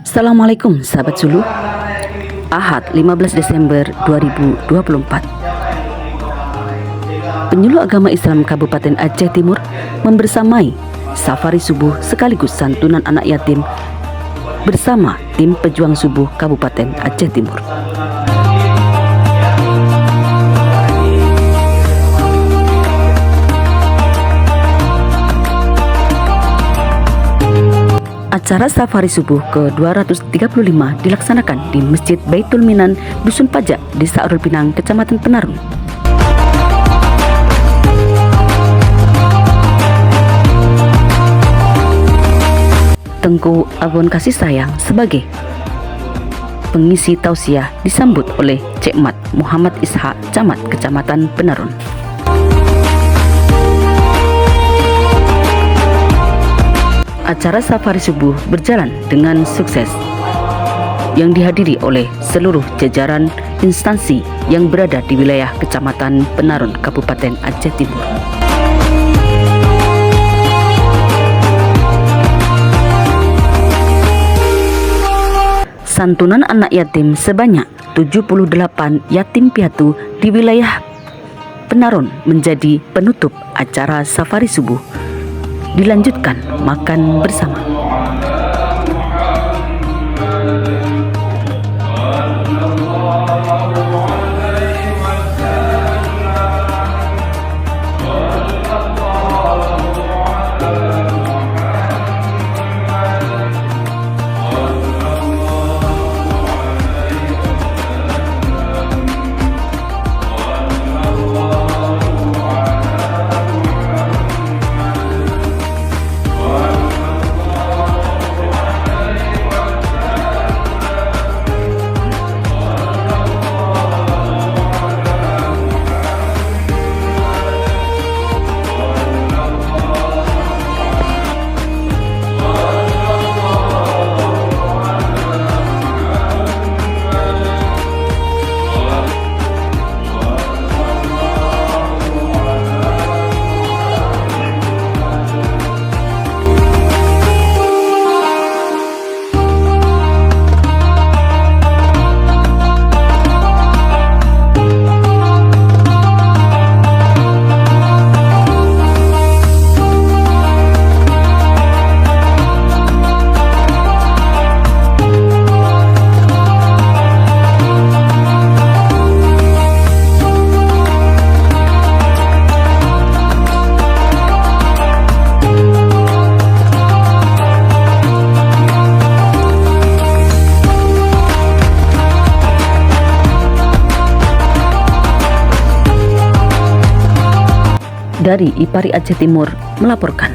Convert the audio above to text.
Assalamualaikum sahabat Zulu. Ahad 15 Desember 2024. Penyuluh Agama Islam Kabupaten Aceh Timur membersamai safari subuh sekaligus santunan anak yatim bersama tim pejuang subuh Kabupaten Aceh Timur. Acara safari subuh ke-235 dilaksanakan di Masjid Baitul Minan, Dusun Pajak, Desa Arul Pinang, Kecamatan Penarung. Tengku Abon Kasih Sayang sebagai pengisi tausiah disambut oleh Cek Mat Muhammad Ishak, Camat Kecamatan Penarung. Acara safari subuh berjalan dengan sukses yang dihadiri oleh seluruh jajaran instansi yang berada di wilayah Kecamatan Penarung, Kabupaten Aceh Timur. Santunan anak yatim sebanyak 78 yatim piatu di wilayah Penarung menjadi penutup acara safari subuh. Dilanjutkan makan bersama. Dari Ipari Aceh Timur melaporkan.